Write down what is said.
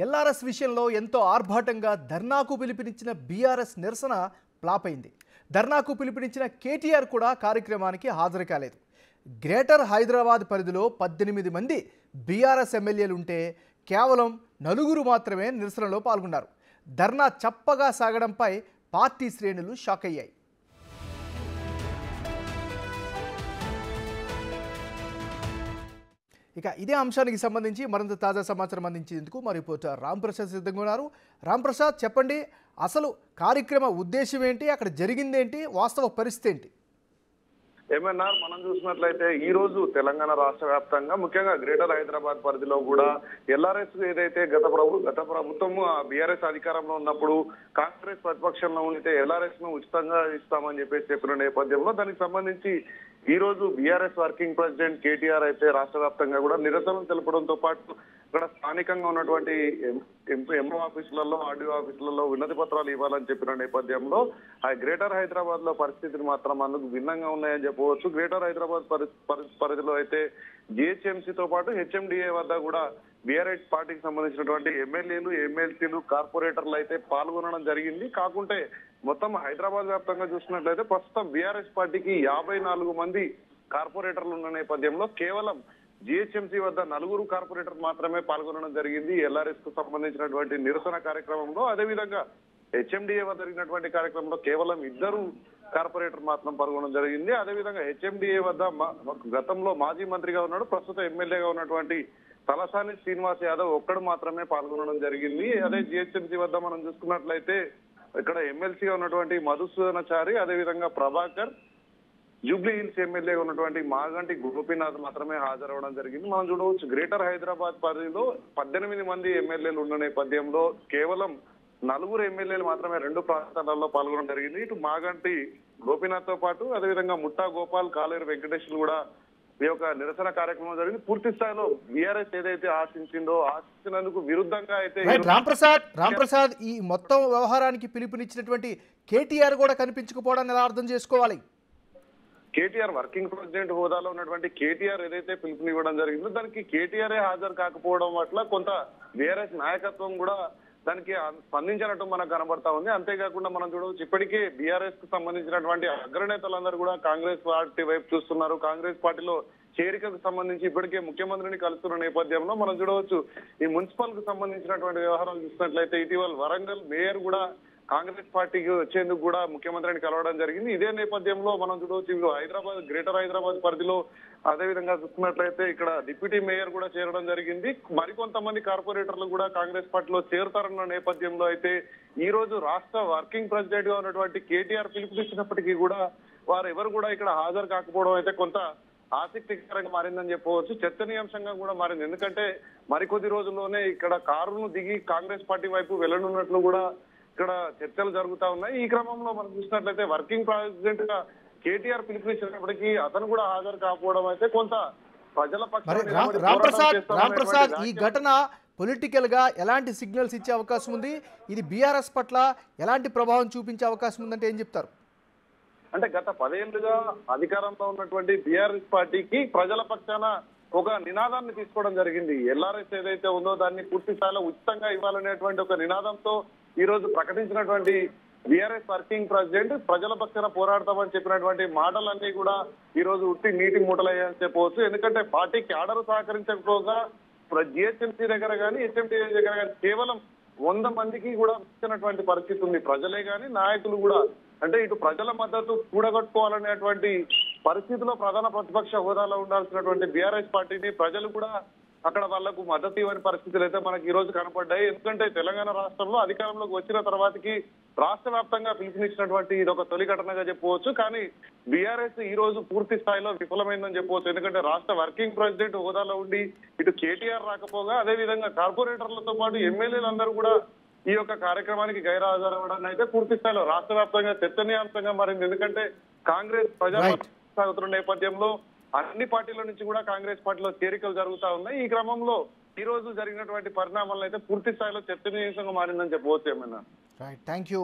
LRS విషయంలో ఎంతో ఆర్భాటంగా ధర్నాకు పిలుపునిచ్చిన బీఆర్ఎస్ నిరసన ఫ్లాప్ అయింది. ధర్నాకు పిలుపునిచ్చిన కేటీఆర్ కూడా కార్యక్రమానికి హాజరు కాలేదు. గ్రేటర్ హైదరాబాద్ పరిధిలో 18 మంది బీఆర్ఎస్ ఎమ్మెల్యేలు ఉంటే కేవలం 4 మాత్రమే నిరసనలో పాల్గొన్నారు. ధర్నా చప్పగా సాగడంపై పార్టీ శ్రేణులు షాక్ అయ్యాయి. ఇక ఇదే అంశానికి సంబంధించి మరింత తాజా సమాచారం అందించేందుకు మా రిపోర్టర్ రాంప్రసాద్ సిద్ధంగా ఉన్నారు. రాంప్రసాద్, చెప్పండి, అసలు కార్యక్రమ ఉద్దేశం ఏంటి, అక్కడ జరిగిందేంటి, వాస్తవ పరిస్థితి ఏంటి? ఏమన్నా మనం చూసినట్లయితే ఈ రోజు తెలంగాణ రాష్ట్ర వ్యాప్తంగా ముఖ్యంగా గ్రేటర్ హైదరాబాద్ పరిధిలో కూడా ఎల్ఆర్ఎస్ ఏదైతే గత ప్రభుత్వం బీఆర్ఎస్ అధికారంలో ఉన్నప్పుడు కాంగ్రెస్ ప్రతిపక్షంలో ఉంటే ఎల్ఆర్ఎస్ ను ఉచితంగా ఇస్తామని చెప్పిన నేపథ్యంలో దానికి సంబంధించి ఈ రోజు బీఆర్ఎస్ వర్కింగ్ ప్రెసిడెంట్ కేటీఆర్ అయితే రాష్ట్ర వ్యాప్తంగా కూడా నిరసనలు తెలపడంతో పాటు ఇక్కడ స్థానికంగా ఉన్నటువంటి ఎంఓ ఆఫీసులలో, ఆర్డీఓ ఆఫీసులలో వినతి పత్రాలు ఇవ్వాలని చెప్పిన నేపథ్యంలో ఆ గ్రేటర్ హైదరాబాద్ లో పరిస్థితులు మాత్రం అందుకు భిన్నంగా ఉన్నాయని చెప్పవచ్చు. గ్రేటర్ హైదరాబాద్ పరిధిలో అయితే జిహెచ్ఎంసీతో పాటు హెచ్ఎండిఏ వద్ద కూడా బీఆర్ఎస్ పార్టీకి సంబంధించినటువంటి ఎమ్మెల్యేలు, ఎమ్మెల్సీలు, కార్పొరేటర్లు అయితే పాల్గొనడం జరిగింది. కాకుంటే మొత్తం హైదరాబాద్ వ్యాప్తంగా చూసినట్లయితే ప్రస్తుతం బీఆర్ఎస్ పార్టీకి 54 మంది కార్పొరేటర్లు ఉన్న నేపథ్యంలో కేవలం జిహెచ్ఎంసీ వద్ద 4 కార్పొరేటర్ మాత్రమే పాల్గొనడం జరిగింది ఎల్ఆర్ఎస్ కు సంబంధించినటువంటి నిరసన కార్యక్రమంలో. అదేవిధంగా హెచ్ఎండిఏ వద్ద జరిగినటువంటి కార్యక్రమంలో కేవలం 2 కార్పొరేటర్ మాత్రం పాల్గొనడం జరిగింది. అదేవిధంగా హెచ్ఎండిఏ వద్ద గతంలో మాజీ మంత్రిగా ఉన్నాడు, ప్రస్తుతం ఎమ్మెల్యేగా ఉన్నటువంటి తలసాని శ్రీనివాస్ యాదవ్ ఒక్కడు మాత్రమే పాల్గొనడం జరిగింది. అదే జిహెచ్ఎంసీ వద్ద మనం చూసుకున్నట్లయితే ఇక్కడ ఎమ్మెల్సీగా ఉన్నటువంటి మధుసూదనాచారి, అదేవిధంగా ప్రభాకర్, జూబ్లీ హిల్స్ ఎమ్మెల్యేగా ఉన్నటువంటి మాగంటి గోపీనాథ్ మాత్రమే హాజరవడం జరిగింది. మనం చూడవచ్చు గ్రేటర్ హైదరాబాద్ పరిధిలో 18 మంది ఎమ్మెల్యేలు ఉన్న నేపథ్యంలో కేవలం 4 ఎమ్మెల్యేలు మాత్రమే 2 ప్రాంతాలలో పాల్గొనడం జరిగింది. ఇటు మాగంటి గోపీనాథ్ తో పాటు అదేవిధంగా ముఠా గోపాల్, కాలేరు వెంకటేశ్వరులు కూడా ఈ యొక్క నిరసన కార్యక్రమం జరిగింది. పూర్తి స్థాయిలో బీఆర్ఎస్ ఏదైతే ఆశించినందుకు విరుద్ధంగా అయితే రాంప్రసాద్ ఈ మొత్తం వ్యవహారానికి పిలుపునిచ్చినటువంటి కేటీఆర్ కూడా కనిపించకపోవడాన్ని ఎలా అర్థం చేసుకోవాలి? కేటీఆర్ వర్కింగ్ ప్రెసిడెంట్ హోదాలో ఉన్నటువంటి కేటీఆర్ ఏదైతే పిలుపునివ్వడం జరిగిందో దానికి కేటీఆర్ హాజరు కాకపోవడం పట్ల కొంత బీఆర్ఎస్ నాయకత్వం కూడా దానికి స్పందించినట్టు మనకు కనబడతా ఉంది. అంతేకాకుండా మనం చూడవచ్చు ఇప్పటికే బీఆర్ఎస్ కు సంబంధించినటువంటి అగ్రనేతలందరూ కూడా కాంగ్రెస్ పార్టీ వైపు చూస్తున్నారు. కాంగ్రెస్ పార్టీలో చేరికకు సంబంధించి ఇప్పటికే ముఖ్యమంత్రిని కలుస్తున్న నేపథ్యంలో మనం చూడవచ్చు ఈ మున్సిపల్ కు సంబంధించినటువంటి వ్యవహారాలు చూసినట్లయితే ఇటీవల వరంగల్ మేయర్ కూడా కాంగ్రెస్ పార్టీకి వచ్చేందుకు కూడా ముఖ్యమంత్రిని కలవడం జరిగింది. ఇదే నేపథ్యంలో మనం చూడవచ్చు హైదరాబాద్ గ్రేటర్ హైదరాబాద్ పరిధిలో అదేవిధంగా చూసుకున్నట్లయితే ఇక్కడ డిప్యూటీ మేయర్ కూడా చేరడం జరిగింది. మరికొంతమంది కార్పొరేటర్లు కూడా కాంగ్రెస్ పార్టీలో చేరుతారన్న నేపథ్యంలో అయితే ఈ రోజు రాష్ట్ర వర్కింగ్ ప్రెసిడెంట్ గా ఉన్నటువంటి కేటీఆర్ పిలుపునిచ్చినప్పటికీ కూడా వారు ఎవరు కూడా ఇక్కడ హాజరు కాకపోవడం అయితే కొంత ఆసక్తికరంగా మారిందని చెప్పవచ్చు. చర్చనీయాంశంగా కూడా మారింది. ఎందుకంటే మరికొద్ది రోజుల్లోనే ఇక్కడ కారును దిగి కాంగ్రెస్ పార్టీ వైపు వెళ్ళనున్నట్లు కూడా ఇక్కడ చర్చలు జరుగుతా ఉన్నాయి. ఈ క్రమంలో మనం చూసినట్లయితే వర్కింగ్ ప్రెసిడెంట్ గా కేటీఆర్ పిలుపునిచ్చినప్పటికీ అతను కూడా హాజరు కాకపోవడం అయితే కొంత ప్రజల రాంప్రసాద్ ఈ ఘటన పొలిటికల్ గా ఎలాంటి సిగ్నల్స్ ఇచ్చే అవకాశం ఉంది? ఇది బీఆర్ఎస్ పట్ల ఎలాంటి ప్రభావం చూపించే అవకాశం ఉందంటే ఏం చెప్తారు? అంటే గత 10 ఏళ్లుగా అధికారంలో ఉన్నటువంటి బీఆర్ఎస్ పార్టీకి ప్రజల పక్షాన ఒక నినాదాన్ని తీసుకోవడం జరిగింది. ఎల్ఆర్ఎస్ ఏదైతే ఉందో దాన్ని పూర్తి స్థాయిలో ఉచితంగా ఇవ్వాలనేటువంటి ఒక నినాదంతో ఈ రోజు ప్రకటించినటువంటి బీఆర్ఎస్ వర్కింగ్ ప్రెసిడెంట్ ప్రజల పక్షాన పోరాడతామని చెప్పినటువంటి మాటలన్నీ కూడా ఈ రోజు ఉట్టి నీటి మూటలయ్యాయని చెప్పవచ్చు. ఎందుకంటే పార్టీకి ఆర్డర్ సహకరించకపోగా జిహెచ్ఎంసీ దగ్గర కానీ హెచ్ఎండి దగ్గర కానీ కేవలం 100 మందికి కూడా ఇచ్చినటువంటి పరిస్థితి ఉంది. ప్రజలే కానీ నాయకులు కూడా అంటే ఇటు ప్రజల మద్దతు కూడగట్టుకోవాలనేటువంటి పరిస్థితిలో ప్రధాన ప్రతిపక్ష హోదాలో ఉండాల్సినటువంటి బీఆర్ఎస్ పార్టీని ప్రజలు కూడా అక్కడ వాళ్లకు మద్దతు ఇవ్వని పరిస్థితులు అయితే మనకి ఈ రోజు కనపడ్డాయి. ఎందుకంటే తెలంగాణ రాష్ట్రంలో అధికారంలోకి వచ్చిన తర్వాతకి రాష్ట్ర వ్యాప్తంగా పిలుపునిచ్చినటువంటి ఇది ఒక తొలి ఘటనగా చెప్పవచ్చు. కానీ బీఆర్ఎస్ ఈ రోజు పూర్తి స్థాయిలో విఫలమైందని చెప్పవచ్చు. ఎందుకంటే రాష్ట్ర వర్కింగ్ ప్రెసిడెంట్ హోదాలో ఉండి ఇటు కేటీఆర్ రాకపోగా అదేవిధంగా కార్పొరేటర్లతో పాటు ఎమ్మెల్యేలందరూ కూడా ఈ యొక్క కార్యక్రమానికి గైర్హాజరవడాన్ని అయితే పూర్తి స్థాయిలో రాష్ట్ర వ్యాప్తంగా చర్చనీయాంశంగా మారింది. ఎందుకంటే కాంగ్రెస్ ప్రజా సాగుతున్న నేపథ్యంలో అన్ని పార్టీల నుంచి కూడా కాంగ్రెస్ పార్టీలో చేరికలు జరుగుతా ఉన్నాయి. ఈ క్రమంలో ఈ రోజు జరిగినటువంటి పరిణామాలను అయితే పూర్తి స్థాయిలో చర్చనీయాంశంగా మారిందని చెప్పవచ్చు. ఏమైనా రైట్, థ్యాంక్ యూ.